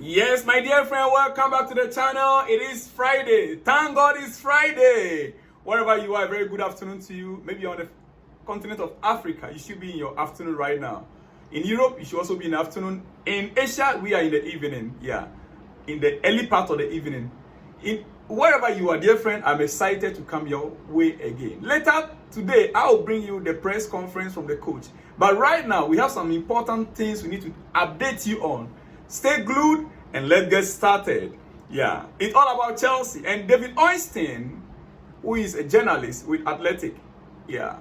Yes, my dear friend, welcome back to the channel. It is Friday. Thank God it's Friday. Wherever you are, very good afternoon to you. Maybe you're on the continent of Africa, you should be in your afternoon right now. In Europe, you should also be in the afternoon. In Asia, we are in the evening. Yeah, in the early part of the evening. In wherever you are, dear friend, I'm excited to come your way again. Later today, I'll bring you the press conference from the coach. But right now, we have some important things we need to update you on. Stay glued and let's get started. Yeah, it's all about Chelsea and David Oinstein, who is a journalist with Athletic, yeah,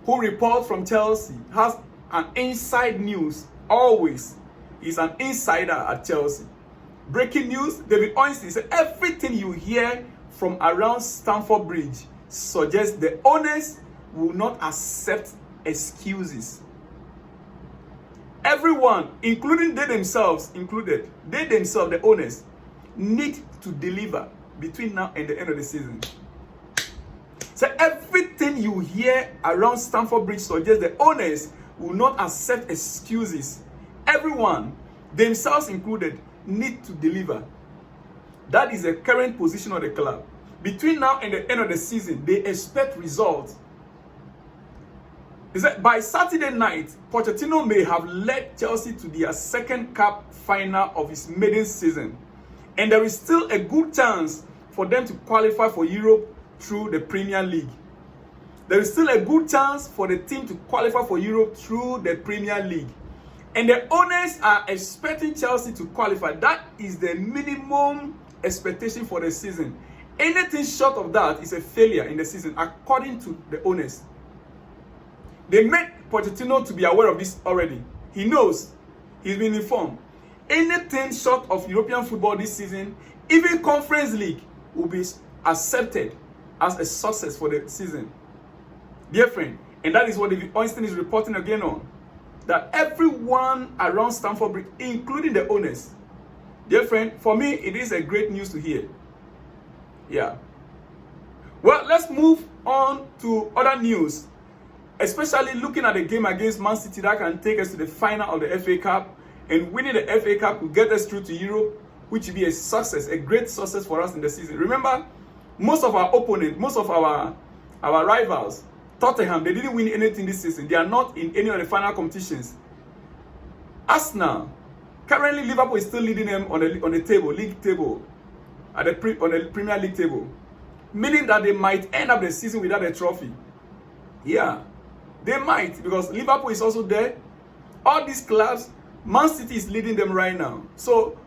who reports from Chelsea, has an inside news. Always, he's an insider at Chelsea. Breaking news: David Oinstein said everything you hear from around Stamford Bridge suggests the owners will not accept excuses. Everyone, including they themselves, the owners, need to deliver between now and the end of the season. So everything you hear around Stamford Bridge suggests the owners will not accept excuses. Everyone, themselves included, need to deliver. That is the current position of the club. Between now and the end of the season, they expect results. Is that by Saturday night, Pochettino may have led Chelsea to their second cup final of his maiden season. And there is still a good chance for them to qualify for Europe through the Premier League. There is still a good chance for the team to qualify for Europe through the Premier League. And the owners are expecting Chelsea to qualify. That is the minimum expectation for the season. Anything short of that is a failure in the season, according to the owners. They made Pochettino to be aware of this already. He knows. He's been informed. Anything short of European football this season, even Conference League, will be accepted as a success for the season. Dear friend, and that is what David Oinstein is reporting again on. That everyone around Stamford Bridge, including the owners. Dear friend, for me, it is a great news to hear. Yeah. Well, let's move on to other news. Especially looking at the game against Man City that can take us to the final of the FA Cup. And winning the FA Cup will get us through to Europe, which will be a success, a great success for us in the season. Remember, most of our opponents, most of our rivals, Tottenham, they didn't win anything this season. They are not in any of the final competitions. Arsenal, currently Liverpool is still leading them on the table, league table, on the Premier League table. Meaning that they might end up the season without a trophy. Yeah. They might, because Liverpool is also there. All these clubs, Man City is leading them right now. So,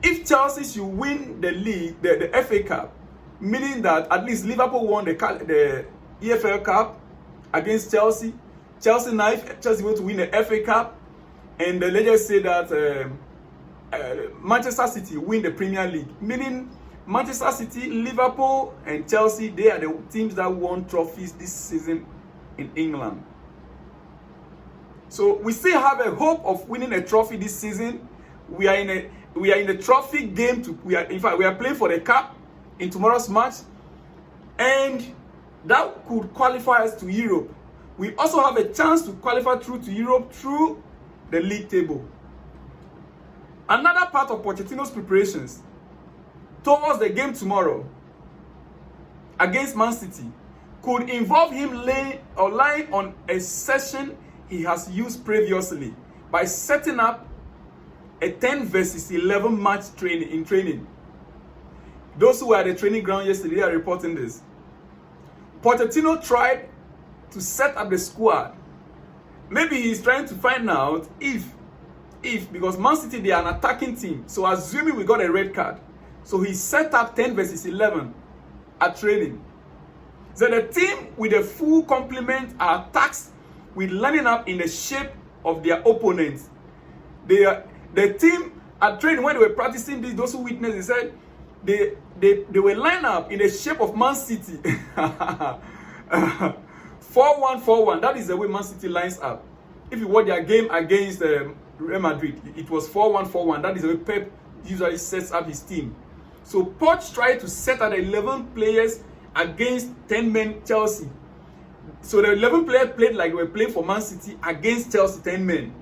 if Chelsea should win the league, the FA Cup, meaning that at least Liverpool won the EFL Cup against Chelsea. Chelsea will to win the FA Cup, and let's just say that Manchester City win the Premier League. Meaning Manchester City, Liverpool, and Chelsea, they are the teams that won trophies this season in England. So we still have a hope of winning a trophy this season. We are in a trophy game. We are playing for the cup in tomorrow's match, and that could qualify us to Europe. We also have a chance to qualify through to Europe through the league table. Another part of Pochettino's preparations towards the game tomorrow against Man City could involve him lying on a session he has used previously by setting up a 10 versus 11 match training. Those who were at the training ground yesterday are reporting this. Pochettino tried to set up the squad. Maybe he's trying to find out if because Man City, they are an attacking team. So assuming we got a red card. So he set up 10 versus 11 at training. So the team with a full complement are tasked with lining up in the shape of their opponents. The team at training, when they were practicing this, those who witnessed, they said they were lined up in the shape of Man City. 4-1-4-1. That is the way Man City lines up. If you watch their game against Real Madrid, it was 4-1-4-1. That is the way Pep usually sets up his team. So Poch tried to set out 11 players against 10-men Chelsea. So the 11 players played like they were playing for Man City against Chelsea 10 men.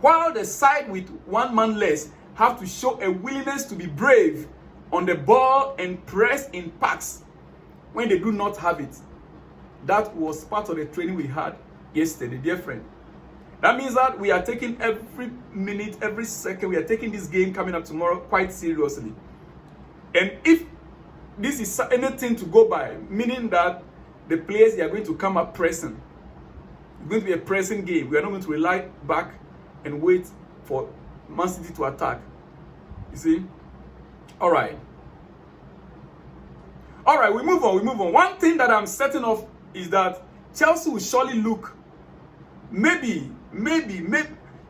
While the side with one man less have to show a willingness to be brave on the ball and press in packs when they do not have it. That was part of the training we had yesterday, dear friend. That means that we are taking every minute, every second, we are taking this game coming up tomorrow quite seriously. And if this is anything to go by, meaning that the players, they are going to come up pressing. It's going to be a pressing game. We are not going to rely back and wait for Man City to attack. You see? All right, we move on. One thing that I'm certain of is that Chelsea will surely look, maybe,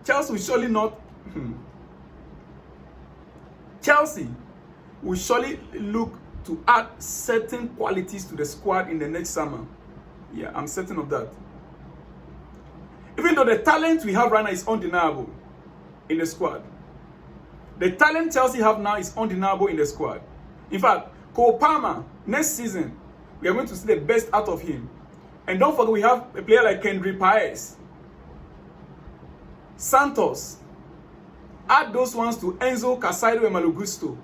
Chelsea will surely not, Chelsea will surely look to add certain qualities to the squad in the next summer. Yeah, I'm certain of that. Even though the talent we have right now is undeniable in the squad. The talent Chelsea have now is undeniable in the squad. In fact, Cole Palmer, next season, we are going to see the best out of him. And don't forget, we have a player like Kendrick Paez, Santos. Add those ones to Enzo, Casado, and Malo Gusto.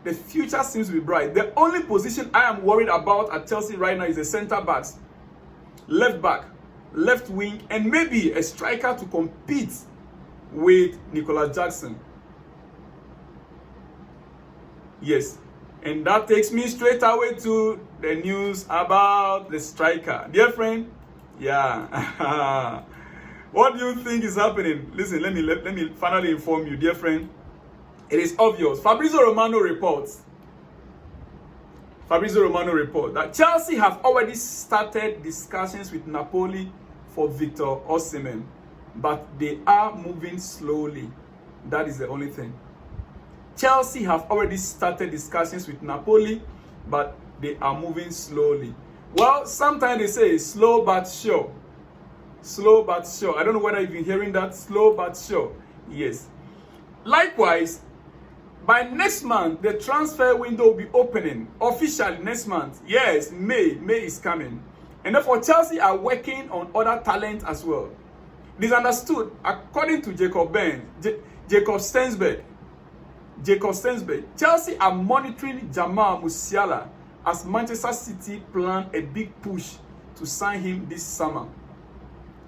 The future seems to be bright. The only position I am worried about at Chelsea right now is the centre backs, left back, left wing, and maybe a striker to compete with Nicolas Jackson. Yes, and that takes me straight away to the news about the striker. Dear friend, yeah. What do you think is happening? Listen, let me finally inform you, dear friend. It is obvious. Fabrizio Romano reports that Chelsea have already started discussions with Napoli for Victor Osimhen, but they are moving slowly. That is the only thing. Chelsea have already started discussions with Napoli, but they are moving slowly. Well, sometimes they say slow but sure. Slow but sure. I don't know whether you've been hearing that. Slow but sure. Yes. Likewise, by next month, the transfer window will be opening officially next month. Yes, May is coming. And therefore, Chelsea are working on other talent as well. It is understood, according to Jacob Stensberg, Chelsea are monitoring Jamal Musiala as Manchester City plan a big push to sign him this summer.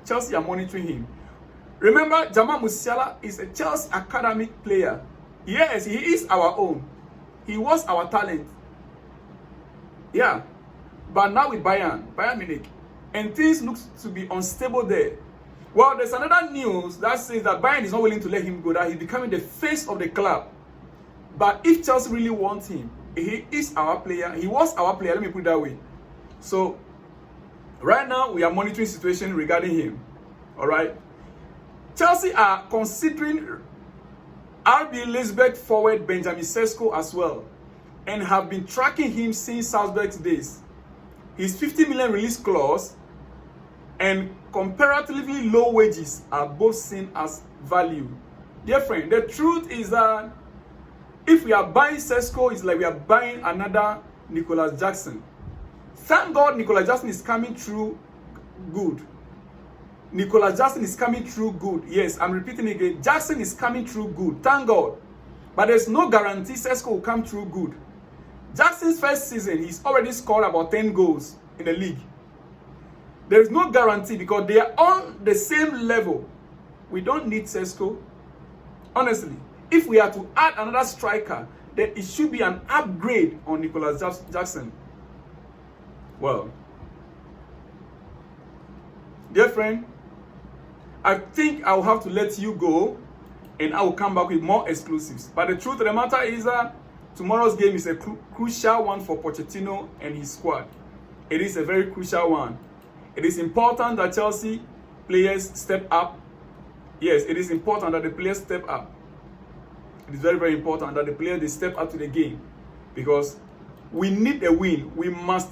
Chelsea are monitoring him. Remember, Jamal Musiala is a Chelsea academic player. Yes, he is our own. He was our talent. Yeah. But now with Bayern Munich, and things look to be unstable there. Well, there's another news that says that Bayern is not willing to let him go, that he's becoming the face of the club. But if Chelsea really wants him, he is our player. He was our player, let me put it that way. So, right now, we are monitoring the situation regarding him. All right? Chelsea are considering RB Leipzig forward Benjamin Cesco as well, and have been tracking him since Salzburg's days. His 50 million release clause and comparatively low wages are both seen as value. Dear friend, the truth is that if we are buying Cesco, it's like we are buying another Nicolas Jackson. Thank God Nicolas Jackson is coming through good. Nicolas Jackson is coming through good. Yes, I'm repeating again. Jackson is coming through good. Thank God. But there's no guarantee Cesco will come through good. Jackson's first season, he's already scored about 10 goals in the league. There is no guarantee because they are on the same level. We don't need Cesco. Honestly, if we are to add another striker, then it should be an upgrade on Nicolas Jackson. Well, dear friend, I think I will have to let you go and I will come back with more exclusives. But the truth of the matter is that tomorrow's game is a crucial one for Pochettino and his squad. It is a very crucial one. It is important that Chelsea players step up. Yes, it is important that the players step up. It is very, very important that the players they step up to the game, because we need a win. We must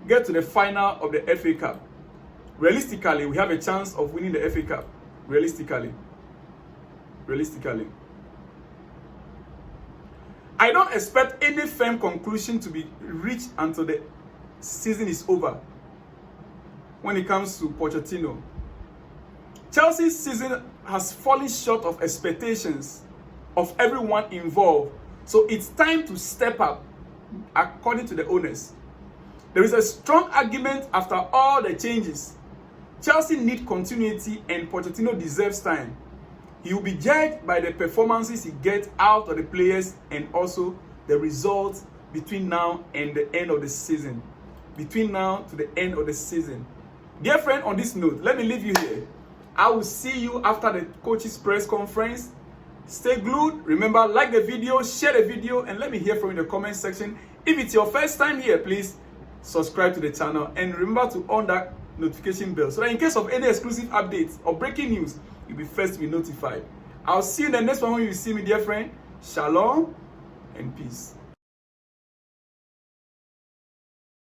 get to the final of the FA Cup. Realistically, we have a chance of winning the FA Cup. Realistically. I don't expect any firm conclusion to be reached until the season is over when it comes to Pochettino. Chelsea's season has fallen short of expectations. of everyone involved. So it's time to step up, according to the owners. There is a strong argument after all the changes. Chelsea need continuity and Pochettino deserves time. He will be judged by the performances he gets out of the players and also the results between now and the end of the season. Between now to the end of the season. Dear friend, on this note, let me leave you here. I will see you after the coach's press conference. Stay glued. Remember, like the video, share the video, and let me hear from you in the comment section. If it's your first time here, please subscribe to the channel and remember to on that notification bell so that in case of any exclusive updates or breaking news, you'll be first to be notified. I'll see you in the next one when you see me, dear friend. Shalom and peace.